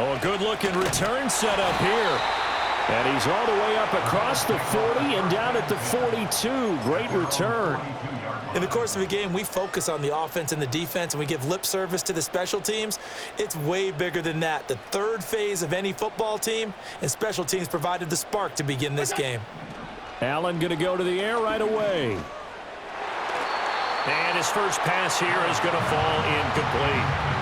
Oh, a good-looking return set up here. And he's all the way up across the 40 and down at the 42. Great return. In the course of a game, we focus on the offense and the defense, and we give lip service to the special teams. It's way bigger than that. The third phase of any football team, and special teams provided the spark to begin this game. Allen going to go to the air right away. And his first pass here is going to fall incomplete.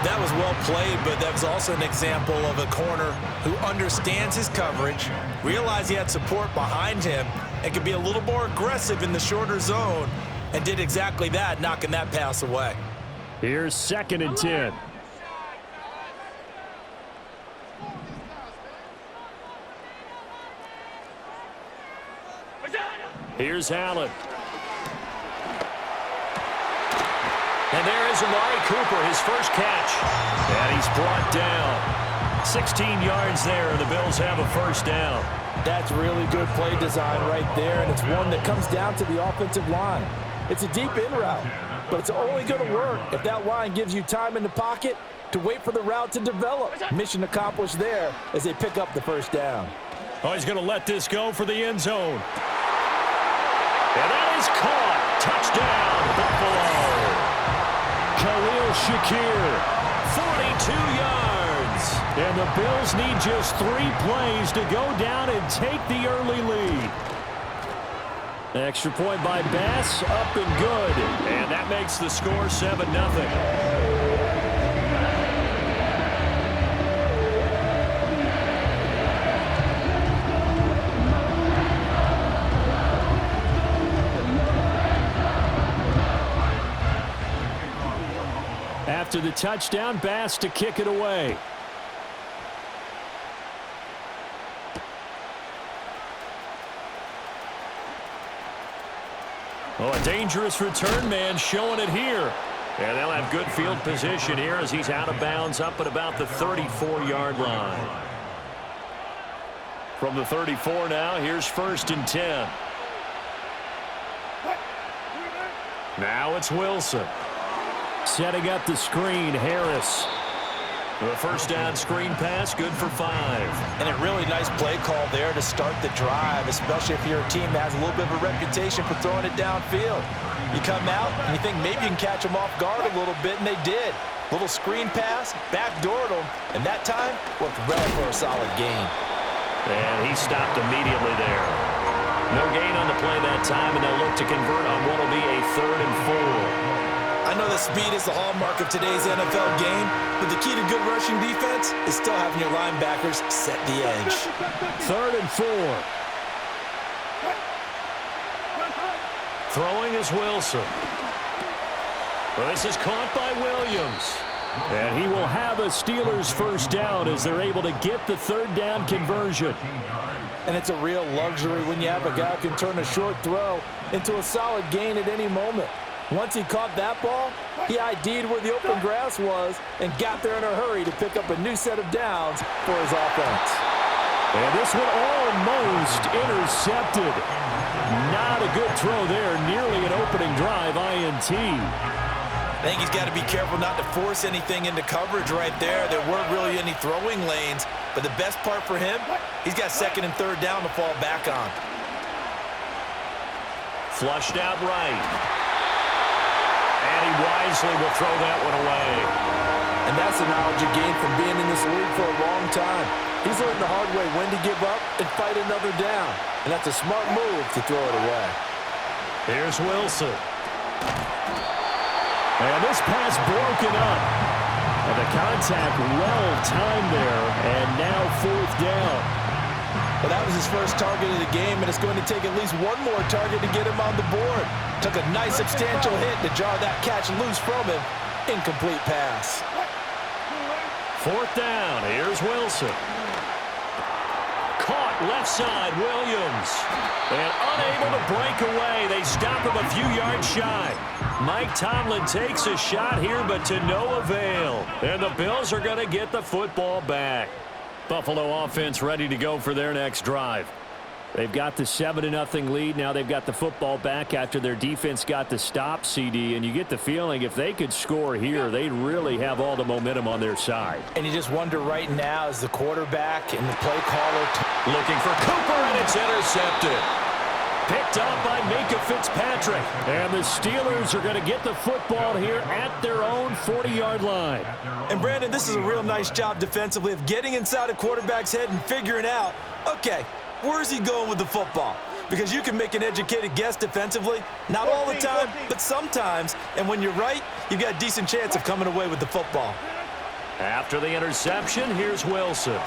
That was well played, but that was also an example of a corner who understands his coverage, realized he had support behind him, and could be a little more aggressive in the shorter zone, and did exactly that, knocking that pass away. Here's 2nd and 10. Here's Allen. And there is Amari Cooper, his first catch. And he's brought down. 16 yards there, and the Bills have a first down. That's really good play design right there, and it's one that comes down to the offensive line. It's a deep in route, but it's only going to work if that line gives you time in the pocket to wait for the route to develop. Mission accomplished there as they pick up the first down. Oh, he's going to let this go for the end zone. And that is caught. Touchdown, Buffalo. Khalil Shakir, 42 yards. And the Bills need just 3 plays to go down and take the early lead. Extra point by Bass, up and good. And that makes the score 7-0. After the touchdown, Bass to kick it away. Oh, a dangerous return man showing it here. And they'll have good field position here as he's out of bounds up at about the 34-yard line. From the 34 now, here's 1st and 10. Now it's Wilson. Setting up the screen, Harris. The first down screen pass, good for 5. And a really nice play call there to start the drive, especially if you're a team that has a little bit of a reputation for throwing it downfield. You come out and you think maybe you can catch them off guard a little bit, and they did. Little screen pass, backdoored them, and that time worked well for a solid gain. And he stopped immediately there. No gain on the play that time, and they'll look to convert on what will be a 3rd and 4. I know that speed is the hallmark of today's NFL game, but the key to good rushing defense is still having your linebackers set the edge. 3rd and 4. Throwing is Wilson. Well, this is caught by Williams. And he will have a Steelers first down as they're able to get the 3rd down conversion. And it's a real luxury when you have a guy who can turn a short throw into a solid gain at any moment. Once he caught that ball, he ID'd where the open grass was and got there in a hurry to pick up a new set of downs for his offense. And this one almost intercepted. Not a good throw there, nearly an opening drive INT. I think he's got to be careful not to force anything into coverage right there. There weren't really any throwing lanes, but the best part for him, he's got 2nd and 3rd down to fall back on. Flushed out right. And he wisely will throw that one away. And that's the knowledge you gain from being in this league for a long time. He's learned the hard way when to give up and fight another down. And that's a smart move to throw it away. Here's Wilson. And this pass broken up. And the contact well timed there. And now 4th down. Well, that was his first target of the game, and it's going to take at least one more target to get him on the board. Took a nice substantial hit to jar that catch loose from him. Incomplete pass. 4th down. Here's Wilson. Caught left side, Williams. And unable to break away. They stop him a few yards shy. Mike Tomlin takes a shot here, but to no avail. And the Bills are going to get the football back. Buffalo offense ready to go for their next drive. They've got the 7-0 lead. Now they've got the football back after their defense got the stop, CD. And you get the feeling if they could score here, they'd really have all the momentum on their side. And you just wonder right now, as the quarterback and the play caller looking for Cooper, and it's intercepted. Picked up by Minka Fitzpatrick. And the Steelers are going to get the football here at their own 40-yard line. And, Brandon, this is a real nice job defensively of getting inside a quarterback's head and figuring out, okay, where's he going with the football? Because you can make an educated guess defensively. Not all the time, but sometimes. And when you're right, you've got a decent chance of coming away with the football. After the interception, here's Wilson.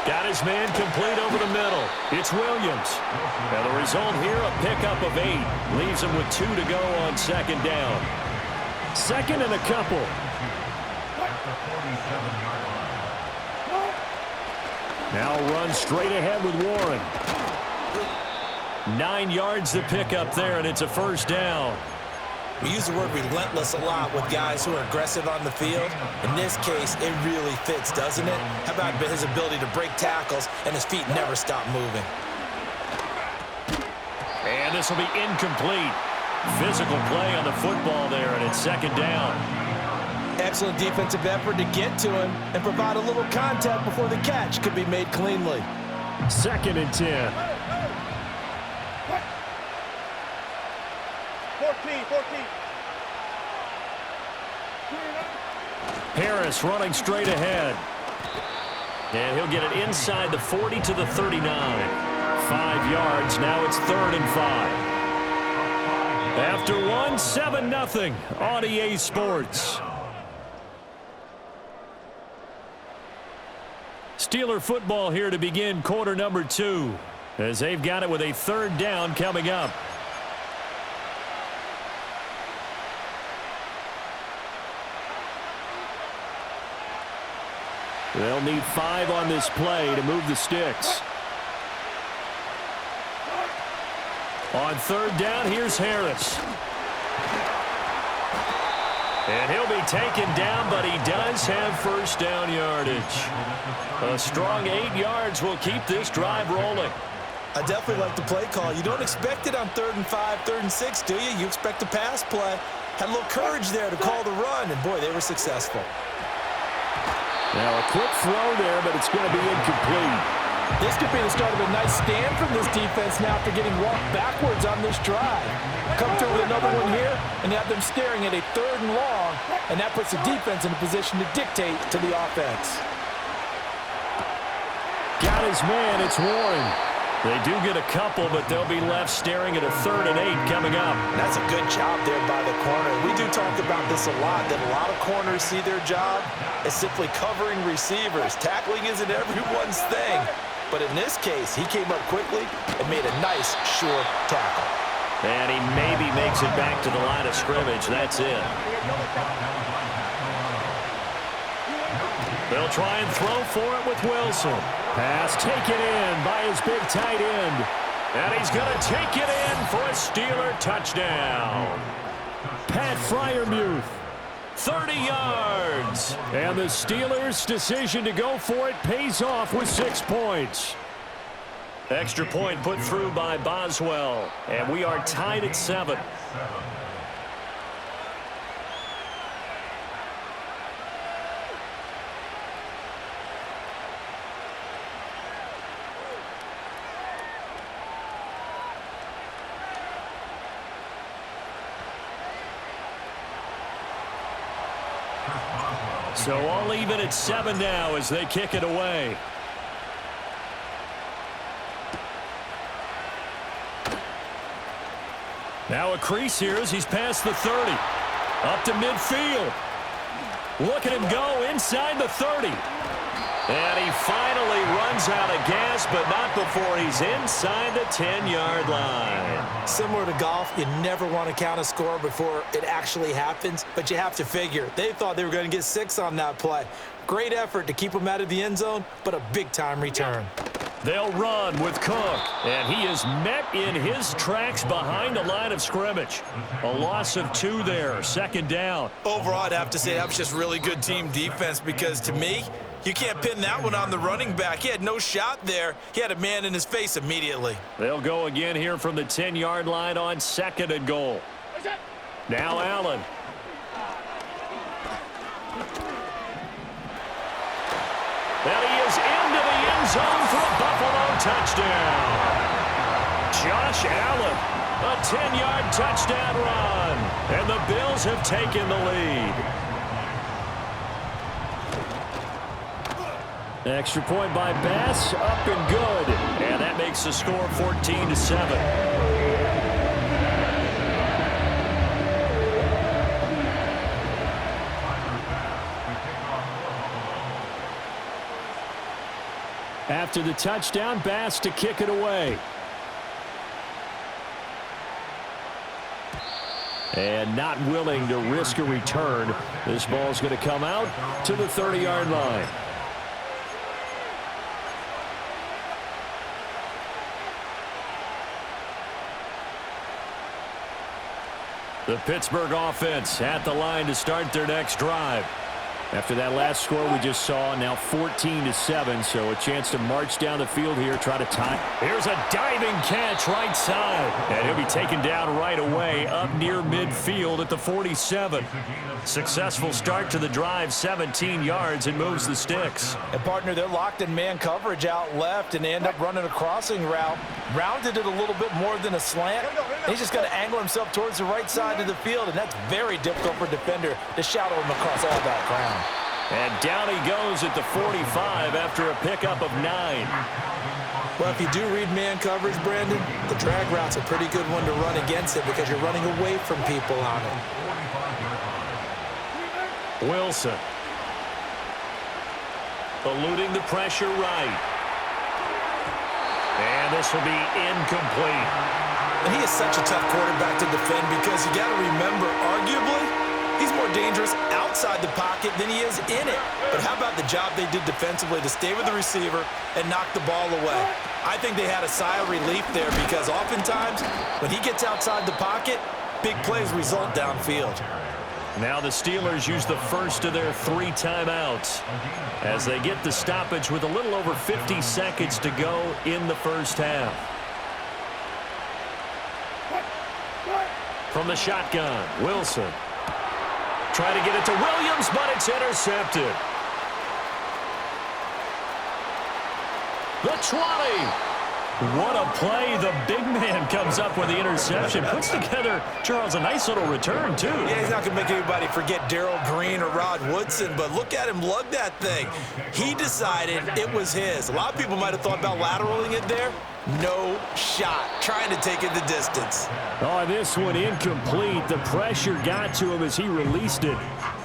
Got his man complete over the middle. It's Williams. And the result here, a pickup of 8. Leaves him with 2 to go on second down. Second and a couple. Now run straight ahead with Warren. 9 yards to pick up there, and it's a first down. We use the word relentless a lot with guys who are aggressive on the field. In this case, it really fits, doesn't it? How about his ability to break tackles and his feet never stop moving? And this will be incomplete. Physical play on the football there, and it's second down. Excellent defensive effort to get to him and provide a little contact before the catch could be made cleanly. Second and 10. 14. Harris running straight ahead. And he'll get it inside the 40 to the 39. 5 yards. Now it's 3rd and 5. After 7-0 on EA Sports. Steeler football here to begin quarter number 2. As they've got it with a 3rd down coming up. They'll need 5 on this play to move the sticks. On 3rd down, here's Harris. And he'll be taken down, but he does have first down yardage. A strong 8 yards will keep this drive rolling. I definitely like the play call. You don't expect it on 3rd and 5, 3rd and 6, do you? You expect a pass play. Had a little courage there to call the run, and boy, they were successful. Now a quick throw there, but it's going to be incomplete. This could be the start of a nice stand from this defense now after getting walked backwards on this drive. Come through with another one here and have them staring at a 3rd and long, and that puts the defense in a position to dictate to the offense. Got his man, it's Warren. They do get a couple, but they'll be left staring at a 3rd and 8 coming up. That's a good job there by the corner. We do talk about this a lot, that a lot of corners see their job as simply covering receivers. Tackling isn't everyone's thing. But in this case, he came up quickly and made a nice, sure tackle. And he maybe makes it back to the line of scrimmage. That's it. They'll try and throw for it with Wilson. Pass taken in by his big tight end. And he's going to take it in for a Steeler touchdown. Pat Freiermuth, 30 yards. And the Steelers' decision to go for it pays off with 6 points. Extra point put through by Boswell. And we are tied at 7. So all even at 7 now as they kick it away. Now a crease here as he's past the 30. Up to midfield. Look at him go inside the 30. And he finally runs out of gas, but not before he's inside the 10-yard line. Similar to golf, you never want to count a score before it actually happens, but you have to figure. They thought they were going to get 6 on that play. Great effort to keep him out of the end zone, but a big-time return. They'll run with Cook, and he is met in his tracks behind the line of scrimmage. A loss of 2 there, second down. Overall, I'd have to say that was just really good team defense because, to me, You can't pin that one on the running back. He had no shot there. He had a man in his face immediately. They'll go again here from the 10-yard line on 2nd and goal. Now Allen. And he is into the end zone for a Buffalo touchdown. Josh Allen, a 10-yard touchdown run. And the Bills have taken the lead. Extra point by Bass, up and good. And that makes the score 14-7. After the touchdown, Bass to kick it away. And not willing to risk a return. This ball's going to come out to the 30-yard line. The Pittsburgh offense at the line to start their next drive. After that last score we just saw, now 14-7, so a chance to march down the field here, try to tie. Here's a diving catch right side, and he'll be taken down right away up near midfield at the 47. Successful start to the drive, 17 yards, and moves the sticks. And partner, they're locked in man coverage out left, and they end up running a crossing route. Rounded it a little bit more than a slant. He's just got to angle himself towards the right side of the field, and that's very difficult for a defender to shadow him across all that ground. And down he goes at the 45 after a pickup of 9. Well, if you do read man coverage, Brandon, the drag route's a pretty good one to run against it because you're running away from people on it. Wilson. Eluding the pressure right. And this will be incomplete. And he is such a tough quarterback to defend because you got to remember, arguably, he's more dangerous outside the pocket than he is in it. But how about the job they did defensively to stay with the receiver and knock the ball away? I think they had a sigh of relief there because oftentimes when he gets outside the pocket, big plays result downfield. Now the Steelers use the first of their 3 timeouts as they get the stoppage with a little over 50 seconds to go in the first half. From the shotgun, Wilson. Trying to get it to Williams, but it's intercepted. The 20. What a play. The big man comes up with the interception. Puts together, Charles, a nice little return, too. Yeah, he's not going to make anybody forget Darrell Green or Rod Woodson, but look at him lug that thing. He decided it was his. A lot of people might have thought about lateraling it there. No shot. Trying to take it the distance. Oh, this one incomplete. The pressure got to him as he released it.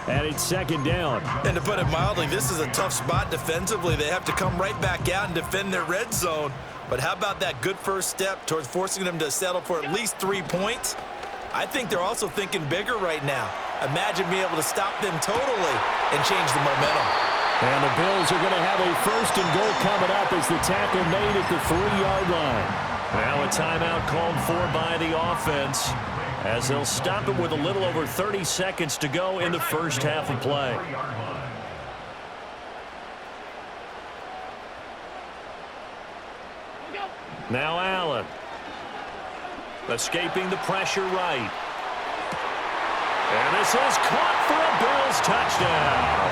And it's second down. And to put it mildly, this is a tough spot defensively. They have to come right back out and defend their red zone. But how about that good first step towards forcing them to settle for at least 3 points? I think they're also thinking bigger right now. Imagine being able to stop them totally and change the momentum. And the Bills are going to have a first and goal coming up as the tackle made at the 3-yard line. Now a timeout called for by the offense as they'll stop it with a little over 30 seconds to go in the first half of play. Now Allen. Escaping the pressure right. And this is caught for a Bills touchdown.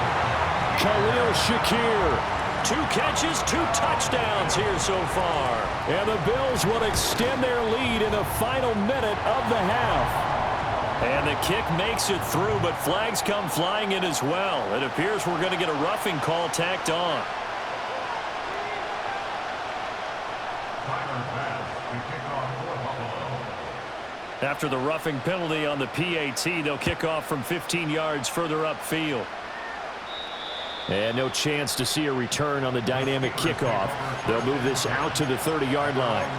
Khalil Shakir. 2 catches, 2 touchdowns here so far. And the Bills will extend their lead in the final minute of the half. And the kick makes it through, but flags come flying in as well. It appears we're going to get a roughing call tacked on. After the roughing penalty on the PAT, they'll kick off from 15 yards further upfield. And no chance to see a return on the dynamic kickoff. They'll move this out to the 30-yard line.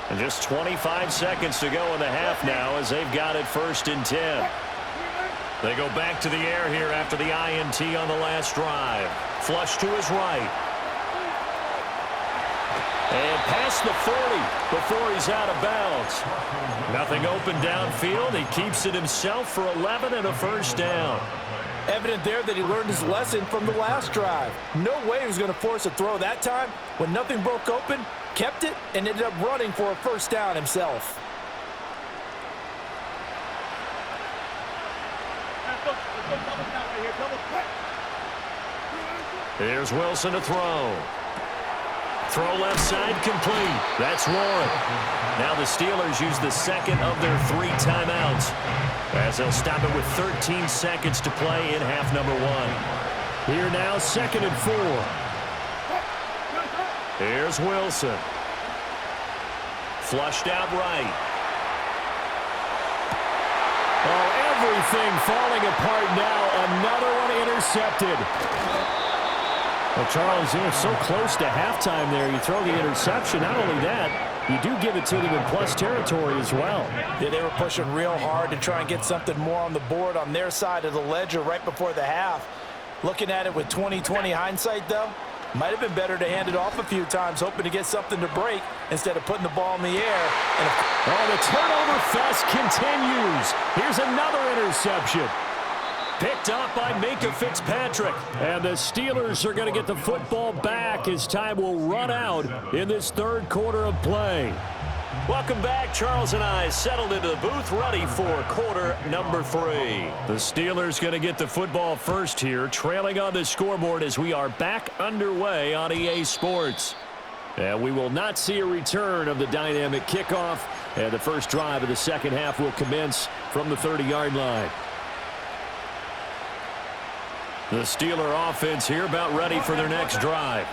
And just 25 seconds to go in the half now as they've got it 1st and 10. They go back to the air here after the INT on the last drive. Flush to his right. And past the 40 before he's out of bounds. Nothing open downfield. He keeps it himself for 11 and a first down. Evident there that he learned his lesson from the last drive. No way he was going to force a throw that time. When nothing broke open, kept it, and ended up running for a first down himself. Here's Wilson to throw. Throw left side complete. That's Warren. Now the Steelers use the second of their 3 timeouts, as they'll stop it with 13 seconds to play in half number 1. Here now, 2nd and 4. Here's Wilson. Flushed out right. Oh, everything falling apart now. Another one intercepted. Well, Charles, you're so close to halftime there. You throw the interception. Not only that, you do give it to them in plus territory as well. Yeah, they were pushing real hard to try and get something more on the board on their side of the ledger right before the half. Looking at it with 20/20 hindsight, though, might have been better to hand it off a few times, hoping to get something to break instead of putting the ball in the air. And the turnover fest continues. Here's another interception. Picked off by Minkah Fitzpatrick. And the Steelers are going to get the football back as time will run out in this 3rd quarter of play. Welcome back. Charles and I settled into the booth, ready for quarter number 3. The Steelers going to get the football first here, trailing on the scoreboard as we are back underway on EA Sports. And we will not see a return of the dynamic kickoff. And the first drive of the second half will commence from the 30-yard line. The Steeler offense here about ready for their next drive.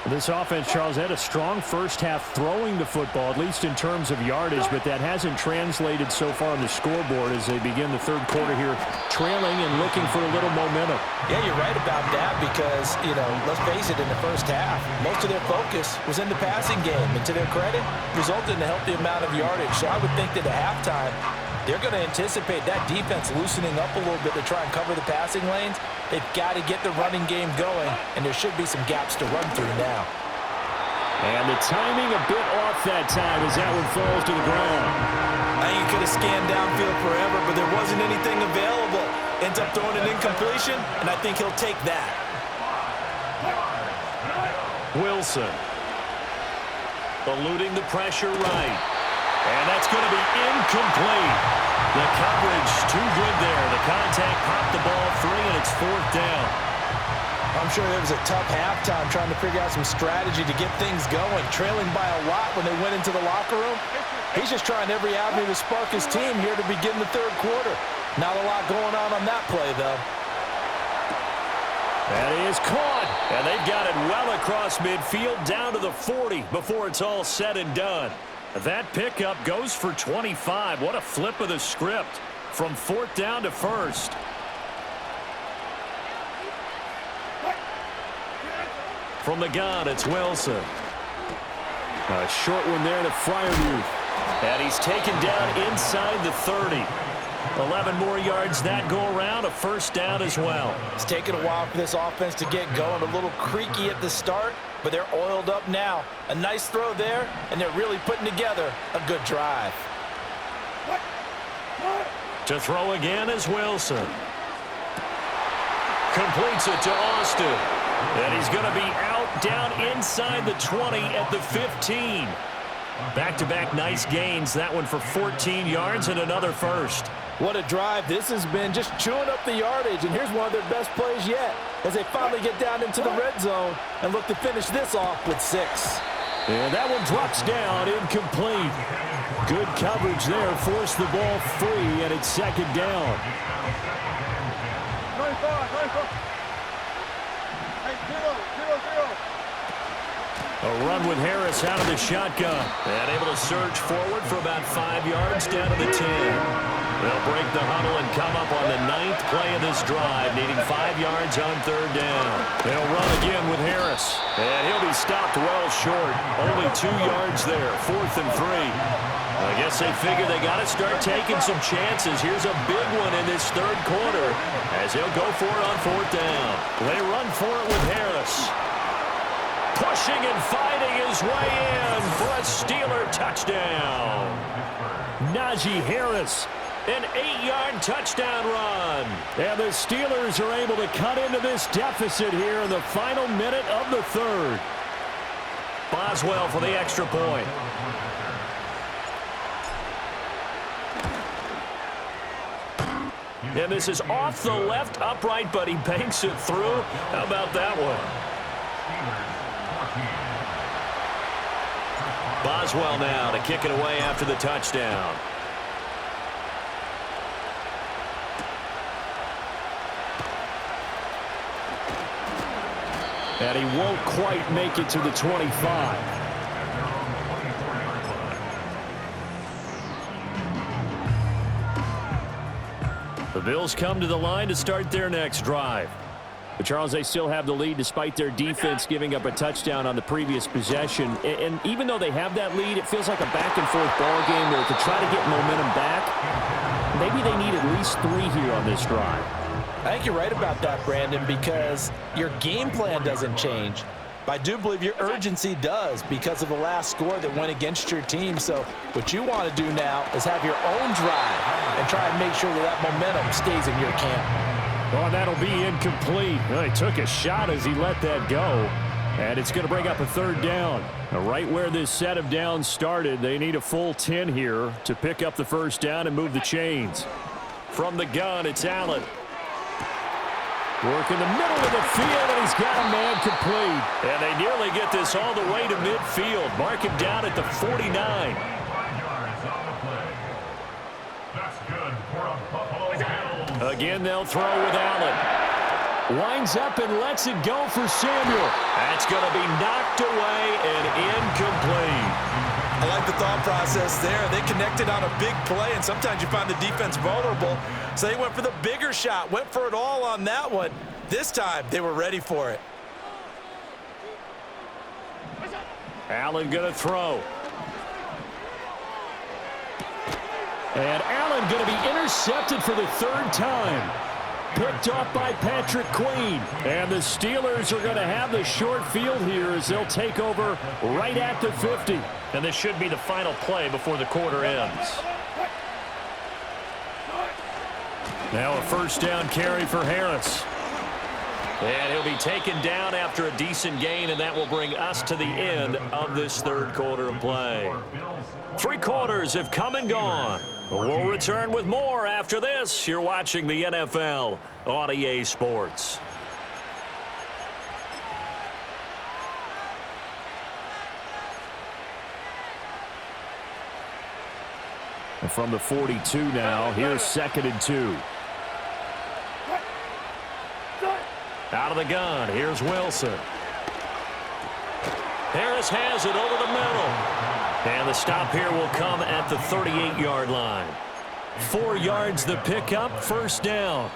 This offense, Charles, had a strong first half throwing the football, at least in terms of yardage, but that hasn't translated so far on the scoreboard as they begin the 3rd quarter here, trailing and looking for a little momentum. Yeah, you're right about that because, let's face it, in the first half, most of their focus was in the passing game. And to their credit, resulted in a healthy amount of yardage. So I would think that at halftime, they're going to anticipate that defense loosening up a little bit to try and cover the passing lanes. They've got to get the running game going, and there should be some gaps to run through now. And the timing a bit off that time as that one falls to the ground. I think he could have scanned downfield forever, but there wasn't anything available. Ends up throwing an incompletion, and I think he'll take that. Wilson. Eluding the pressure right. And that's going to be incomplete. The coverage too good there. The contact popped the ball free, and it's 4th down. I'm sure there was a tough halftime trying to figure out some strategy to get things going. Trailing by a lot when they went into the locker room. He's just trying every avenue to spark his team here to begin the 3rd quarter. Not a lot going on that play, though. That is caught. And they've got it well across midfield down to the 40 before it's all said and done. That pickup goes for 25. What a flip of the script from 4th down to 1st. From the gun, it's Wilson. A short one there to Fryermuth. And he's taken down inside the 30. 11 more yards that go around, a first down as well. It's taken a while for this offense to get going. A little creaky at the start, but they're oiled up now. A nice throw there, and they're really putting together a good drive. To throw again is Wilson. Completes it to Austin. And he's going to be out down inside the 20 at the 15. Back-to-back nice gains. That one for 14 yards and another first. What a drive this has been, just chewing up the yardage. And here's one of their best plays yet as they finally get down into the red zone and look to finish this off with 6. And that one drops down, incomplete. Good coverage there, forced the ball free, and it's 2nd down. A run with Harris out of the shotgun. And able to surge forward for about 5 yards down to the 10. They'll break the huddle and come up on the 9th play of this drive, needing 5 yards on 3rd down. They'll run again with Harris. And he'll be stopped well short. Only 2 yards there, 4th and 3. I guess they figure they got to start taking some chances. Here's a big one in this 3rd quarter as they'll go for it on 4th down. They run for it with Harris. pushing and fighting his way in for a Steeler touchdown. Najee Harris, an 8-yard touchdown run. And the Steelers are able to cut into this deficit here in the final minute of the third. Boswell for the extra point. And this is off the left upright, but he banks it through. How about that one? Boswell now to kick it away after the touchdown. And he won't quite make it to the 25. The Bills come to the line to start their next drive. But Charles, they still have the lead despite their defense giving up a touchdown on the previous possession. And even though they have that lead, it feels like a back-and-forth ball game where to try to get momentum back, maybe they need at least 3 here on this drive. I think you're right about that, Brandon, because your game plan doesn't change. I do believe your urgency does because of the last score that went against your team. So what you want to do now is have your own drive and try and make sure that momentum stays in your camp. Oh, that'll be incomplete. Well, he took a shot as he let that go. And it's going to bring up a 3rd down. Now, right where this set of downs started, they need a full 10 here to pick up the 1st down and move the chains. From the gun, it's Allen. Work in the middle of the field, and he's got a man complete. And they nearly get this all the way to midfield. Mark him down at the 49. Again, they'll throw with Allen. Winds up and lets it go for Samuel. That's going to be knocked away and incomplete. I like the thought process there. They connected on a big play, and sometimes you find the defense vulnerable. So they went for the bigger shot, went for it all on that one. This time, they were ready for it. Allen going to throw. And Allen going to be intercepted for the 3rd time. Picked off by Patrick Queen. And the Steelers are going to have the short field here as they'll take over right at the 50. And this should be the final play before the quarter ends. Now a 1st down carry for Harris. And he'll be taken down after a decent gain, and that will bring us to the end of this 3rd quarter of play. 3 quarters have come and gone. We'll return with more after this. You're watching the NFL on EA Sports. And from the 42 now, here's 2nd and 2. Out of the gun, here's Wilson. Harris has it over the middle. And the stop here will come at the 38-yard line. 4 yards the pickup, 1st down.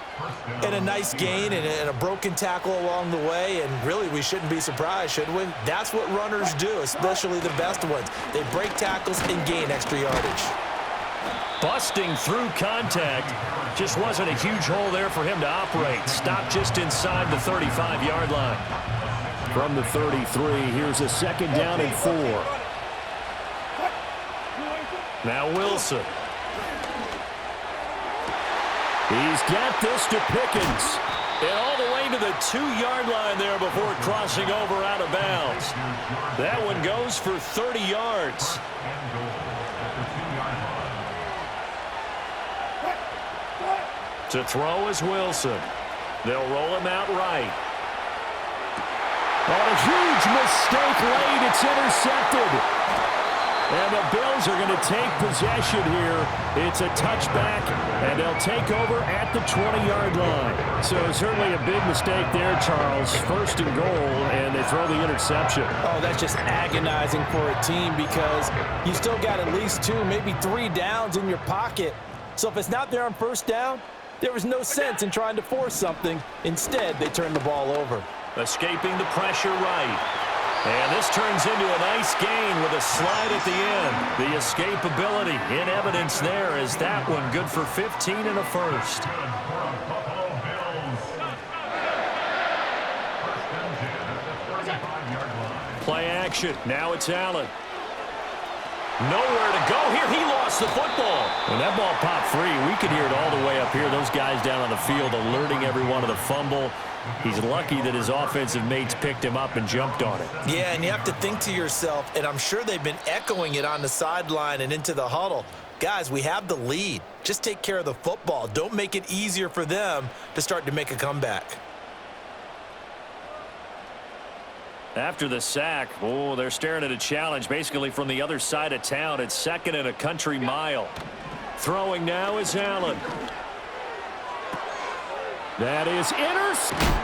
And a nice gain and a broken tackle along the way, and really we shouldn't be surprised, should we? That's what runners do, especially the best ones. They break tackles and gain extra yardage. Busting through contact. Just wasn't a huge hole there for him to operate. Stopped just inside the 35-yard line. From the 33, here's a 2nd down and 4. Now Wilson. He's got this to Pickens. And all the way to the 2-yard line there before crossing over out of bounds. That one goes for 30 yards. To throw is Wilson. They'll roll him out right. And a huge mistake late. It's intercepted. And the Bills are going to take possession here. It's a touchback, and they'll take over at the 20-yard line. So certainly a big mistake there, Charles. 1st and goal, and they throw the interception. Oh, that's just agonizing for a team because you still got at least 2, maybe 3 downs in your pocket. So if it's not there on 1st down, there was no sense in trying to force something. Instead, they turned the ball over. Escaping the pressure right. And this turns into a nice gain with a slide at the end. The escapability in evidence there is that one good for 15 and a 1st. Play action. Now it's Allen. Nowhere to go here. He lost the football. When that ball popped free, we could hear it all the way up here. Those guys down on the field alerting everyone of the fumble. He's lucky that his offensive mates picked him up and jumped on it. Yeah, and you have to think to yourself, and I'm sure they've been echoing it on the sideline and into the huddle. Guys, we have the lead. Just take care of the football. Don't make it easier for them to start to make a comeback. After the sack, they're staring at a challenge basically from the other side of town. It's 2nd and a country mile. Throwing now is Allen. That is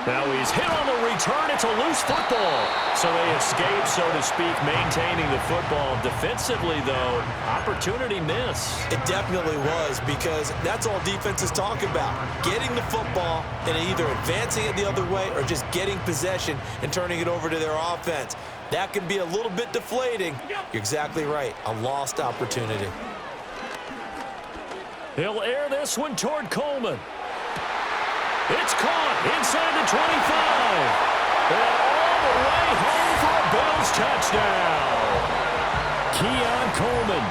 Now he's hit on the return. It's a loose football. So they escape, so to speak, maintaining the football. Defensively, though, opportunity miss. It definitely was, because that's all defenses talk about. Getting the football and either advancing it the other way or just getting possession and turning it over to their offense. That can be a little bit deflating. You're exactly right. A lost opportunity. He'll air this one toward Coleman. It's caught inside the 25. And all the way home for a Bills touchdown. Keon Coleman,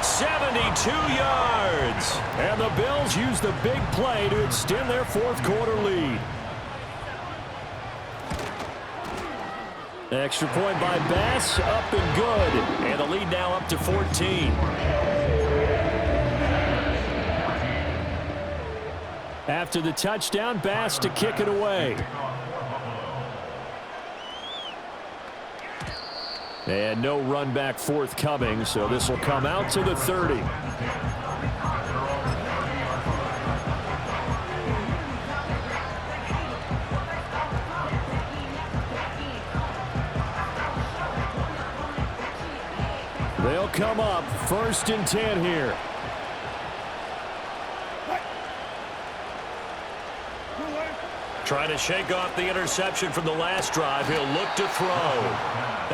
72 yards. And the Bills use the big play to extend their fourth quarter lead. Extra point by Bass, up and good. And the lead now up to 14. After the touchdown, Bass to kick it away. And no run back forthcoming, so this will come out to the 30. They'll come up 1st and 10 here. Trying to shake off the interception from the last drive. He'll look to throw.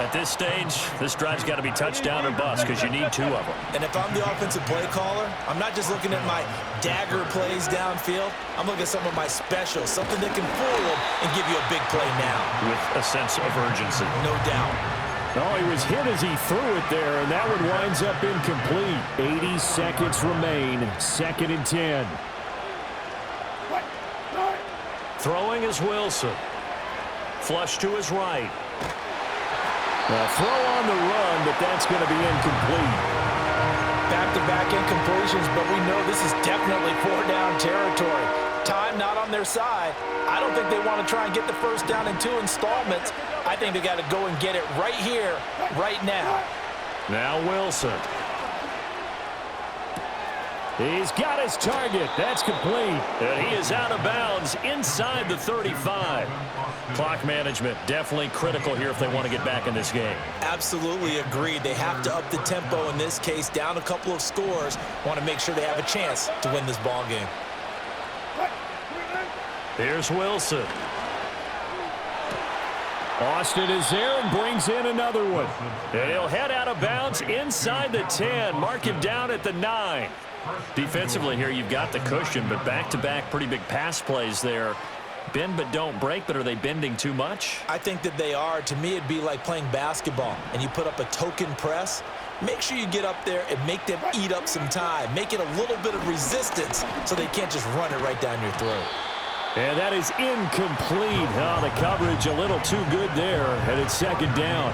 At this stage, this drive's got to be touchdown or bust because you need 2 of them. And if I'm the offensive play caller, I'm not just looking at my dagger plays downfield. I'm looking at some of my specials, something that can fool them and give you a big play now. With a sense of urgency. No doubt. Oh, he was hit as he threw it there, and that one winds up incomplete. 80 seconds remain. 2nd and 10. Throwing is Wilson. Flush to his right. A throw on the run, but that's going to be incomplete. Back-to-back incompletions, but we know this is definitely 4-down territory. Time not on their side. I don't think they want to try and get the first down in 2 installments. I think they got to go and get it right here, right now. Now Wilson. He's got his target. That's complete. And he is out of bounds inside the 35. Clock management definitely critical here if they want to get back in this game. Absolutely agreed. They have to up the tempo in this case, down a couple of scores. Want to make sure they have a chance to win this ball game. Here's Wilson. Austin is there and brings in another one. And he'll head out of bounds inside the 10. Mark him down at the 9. Defensively here, you've got the cushion, but back-to-back pretty big pass plays there. Bend but don't break, but are they bending too much? I think that they are. To me, it'd be like playing basketball, and you put up a token press. Make sure you get up there and make them eat up some time. Make it a little bit of resistance so they can't just run it right down your throat. And that is incomplete. Oh, the coverage a little too good there, and it's 2nd down.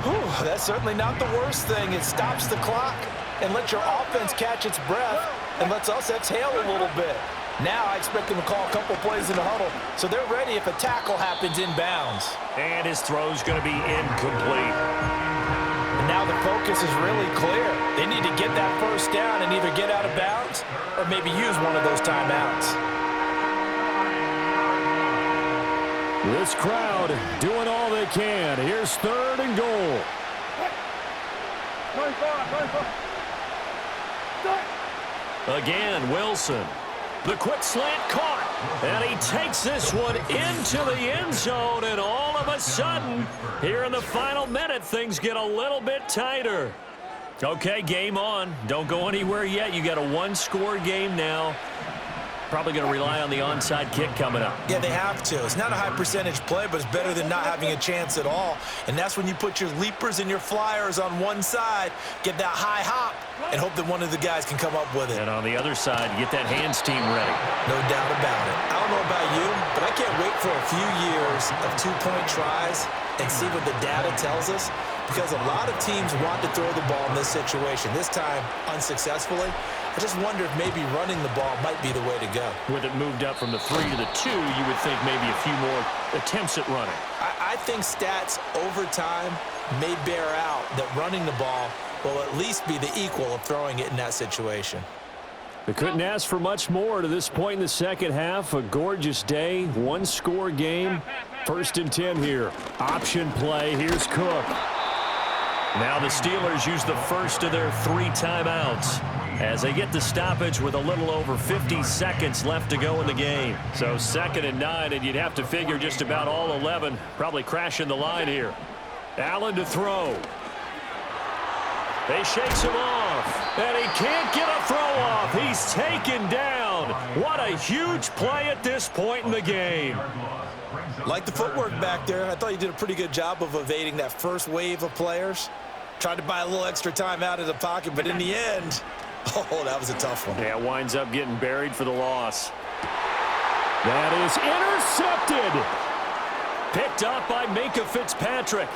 Whew, that's certainly not the worst thing. It stops the clock and lets your offense catch its breath and lets us exhale a little bit. Now I expect them to call a couple plays in the huddle, so they're ready if a tackle happens inbounds. And his throw's going to be incomplete. And now the focus is really clear. They need to get that first down and either get out of bounds or maybe use one of those timeouts. This crowd doing all they can. Here's 3rd and goal. Again, Wilson. The quick slant caught. And he takes this one into the end zone. And all of a sudden, here in the final minute, things get a little bit tighter. Okay, game on. Don't go anywhere yet. You got a 1-score game now. Probably going to rely on the onside kick coming up. Yeah, they have to. It's not a high percentage play, but it's better than not having a chance at all. And that's when you put your leapers and your flyers on one side, get that high hop, and hope that one of the guys can come up with it. And on the other side, get that hands team ready. No doubt about it. I don't know about you, but I can't wait for a few years of two-point tries and see what the data tells us, because a lot of teams want to throw the ball in this situation, this time unsuccessfully. I just wonder if maybe running the ball might be the way to go. With it moved up from the 3 to the 2, you would think maybe a few more attempts at running. I think stats over time may bear out that running the ball will at least be the equal of throwing it in that situation. They couldn't ask for much more to this point in the second half. A gorgeous day, one-score game. 1st and 10 here. Option play. Here's Cook. Now the Steelers use the first of their 3 timeouts as they get the stoppage with a little over 50 seconds left to go in the game. So 2nd and 9, and you'd have to figure just about all 11 probably crashing the line here. Allen to throw. He shakes him off, and he can't get a throw off. He's taken down. What a huge play at this point in the game. Like the footwork back there, I thought you did a pretty good job of evading that first wave of players. Tried to buy a little extra time out of the pocket, but in the end, oh, that was a tough one. Yeah, winds up getting buried for the loss. That is intercepted. Picked up by Minka Fitzpatrick.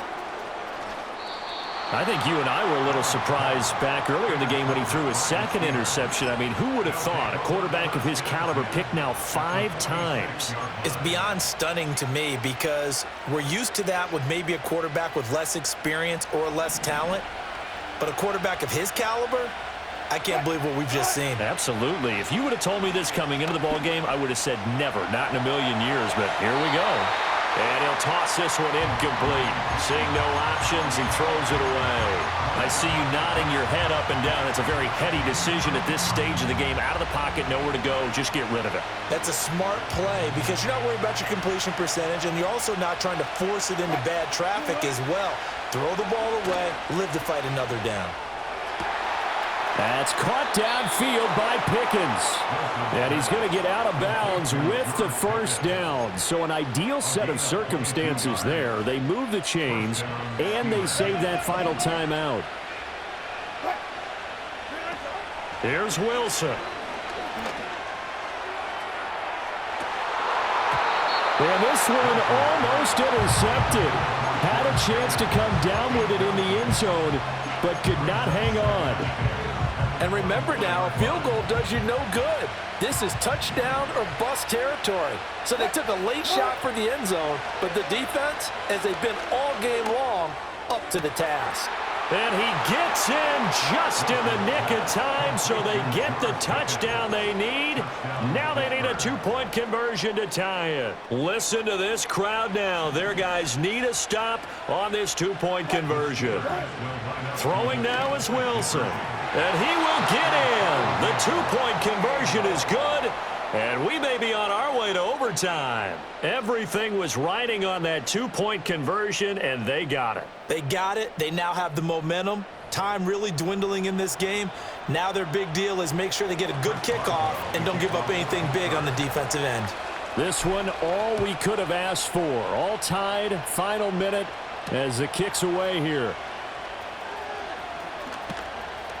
I think you and I were a little surprised back earlier in the game when he threw his 2nd interception. I mean, who would have thought a quarterback of his caliber picked now 5 times? It's beyond stunning to me because we're used to that with maybe a quarterback with less experience or less talent. But a quarterback of his caliber, I can't believe what we've just seen. Absolutely. If you would have told me this coming into the ball game, I would have said never, not in a million years. But here we go. And he'll toss this one incomplete. Seeing no options, he throws it away. I see you nodding your head up and down. It's a very heady decision at this stage of the game. Out of the pocket, nowhere to go. Just get rid of it. That's a smart play because you're not worried about your completion percentage, and you're also not trying to force it into bad traffic as well. Throw the ball away, live to fight another down. That's caught downfield by Pickens. And he's going to get out of bounds with the 1st down. So an ideal set of circumstances there. They move the chains, and they save that final timeout. Here's Wilson. And this one almost intercepted. Had a chance to come down with it in the end zone, but could not hang on. And remember now, a field goal does you no good. This is touchdown or bust territory. So they took a late shot for the end zone, but the defense, as they've been all game long, up to the task. And he gets in just in the nick of time, so they get the touchdown they need. Now they need a 2-point conversion to tie it. Listen to this crowd now. Their guys need a stop on this 2-point conversion. Throwing now is Wilson. And he will get in. The 2-point conversion is good. And we may be on our way to overtime. Everything was riding on that 2-point conversion, and they got it. They got it. They now have the momentum. Time really dwindling in this game. Now their big deal is make sure they get a good kickoff and don't give up anything big on the defensive end. This one, all we could have asked for. All tied, final minute as the kick's away here.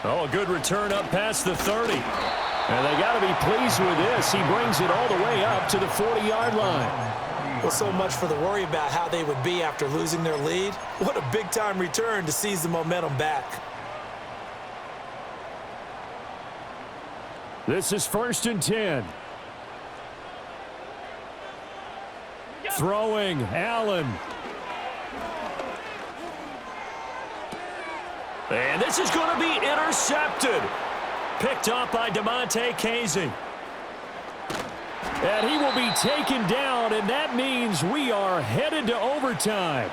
Oh, a good return up past the 30. And they got to be pleased with this. He brings it all the way up to the 40-yard line. Well, so much for the worry about how they would be after losing their lead. What a big-time return to seize the momentum back. This is 1st and 10. Throwing, Allen. And this is going to be intercepted. Picked up by DeMonte Casey. And he will be taken down, and that means we are headed to overtime.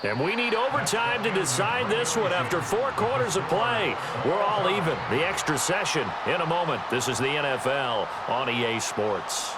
And we need overtime to decide this one after 4 quarters of play. We're all even. The extra session in a moment. This is the NFL on EA Sports.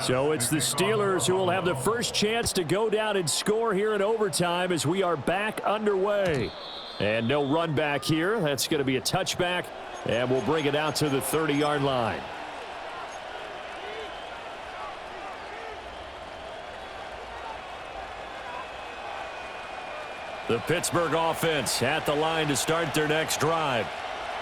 So it's the Steelers who will have the first chance to go down and score here in overtime as we are back underway. And no run back here. That's going to be a touchback, and we'll bring it out to the 30-yard line. The Pittsburgh offense at the line to start their next drive.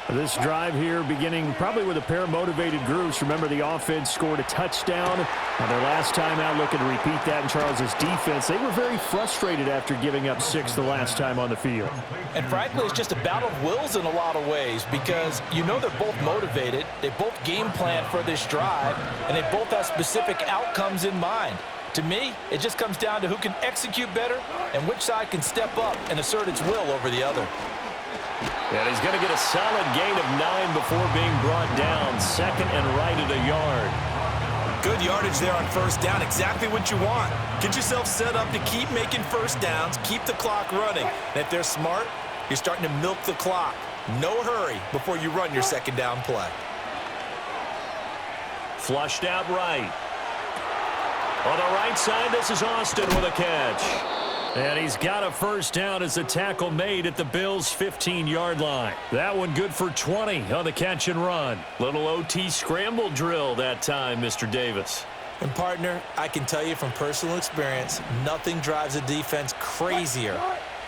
This drive here beginning probably with a pair of motivated groups. Remember, the offense scored a touchdown on their last time out, looking to repeat that in Charles's defense. They were very frustrated after giving up 6 the last time on the field. And frankly, it's just a battle of wills in a lot of ways because you know they're both motivated. They both game plan for this drive, and they both have specific outcomes in mind. To me, it just comes down to who can execute better and which side can step up and assert its will over the other. And he's going to get a solid gain of 9 before being brought down. Second and right at a yard. Good yardage there on first down. Exactly what you want. Get yourself set up to keep making first downs, keep the clock running. And if they're smart, you're starting to milk the clock. No hurry before you run your second down play. Flushed out right. On the right side, this is Austin with a catch. And he's got a first down as the tackle made at the Bills' 15-yard line. That one good for 20 on the catch and run. Little OT scramble drill that time, Mr. Davis. And, partner, I can tell you from personal experience, nothing drives a defense crazier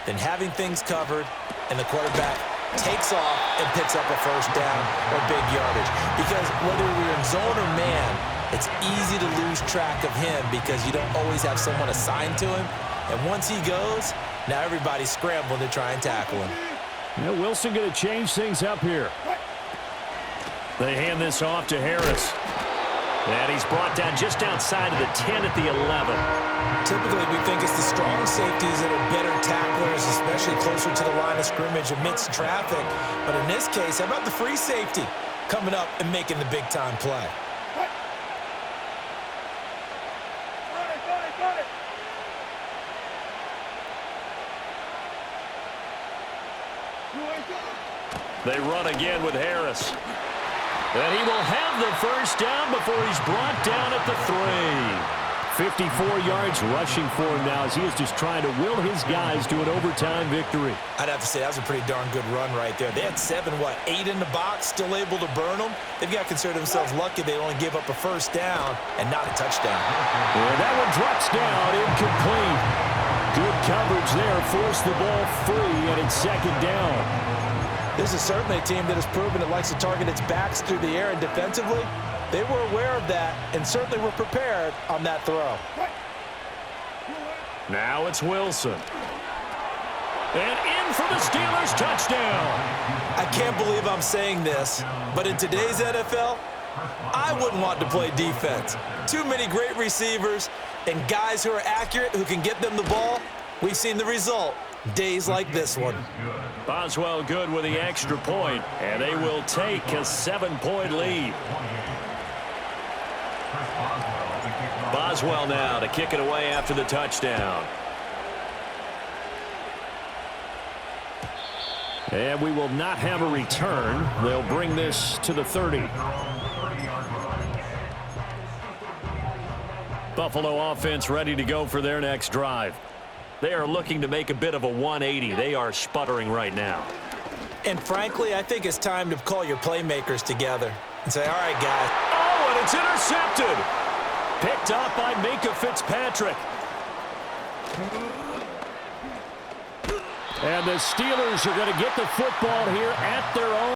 than having things covered and the quarterback takes off and picks up a first down or big yardage. Because whether you're in zone or man, it's easy to lose track of him because you don't always have someone assigned to him. And once he goes, now everybody's scrambling to try and tackle him. Yeah, Wilson going to change things up here. They hand this off to Harris. And he's brought down just outside of the 10 at the 11. Typically, we think it's the strong safeties that are better tacklers, especially closer to the line of scrimmage amidst traffic. But in this case, how about the free safety coming up and making the big-time play? They run again with Harris. And he will have the first down before he's brought down at the 3. 54 yards rushing for him now as he is just trying to will his guys to an overtime victory. I'd have to say that was a pretty darn good run right there. They had 8 in the box, still able to burn them. They've got to consider themselves lucky they only gave up a first down and not a touchdown. And that one drops down, incomplete. Good coverage there, forced the ball free, and it's second down. This is certainly a team that has proven it likes to target its backs through the air, and defensively, they were aware of that and certainly were prepared on that throw. Now it's Wilson. And in for the Steelers touchdown. I can't believe I'm saying this, but in today's NFL, I wouldn't want to play defense. Too many great receivers and guys who are accurate who can get them the ball. We've seen the result. Days like this one. Boswell good with the extra point, and they will take a 7-point lead. Boswell now to kick it away after the touchdown. And we will not have a return. They'll bring this to the 30. Buffalo offense ready to go for their next drive. They are looking to make a bit of a 180. They are sputtering right now. And frankly, I think it's time to call your playmakers together and say, all right, guys. Oh, and it's intercepted. Picked up by Minka Fitzpatrick. And the Steelers are going to get the football here at their own.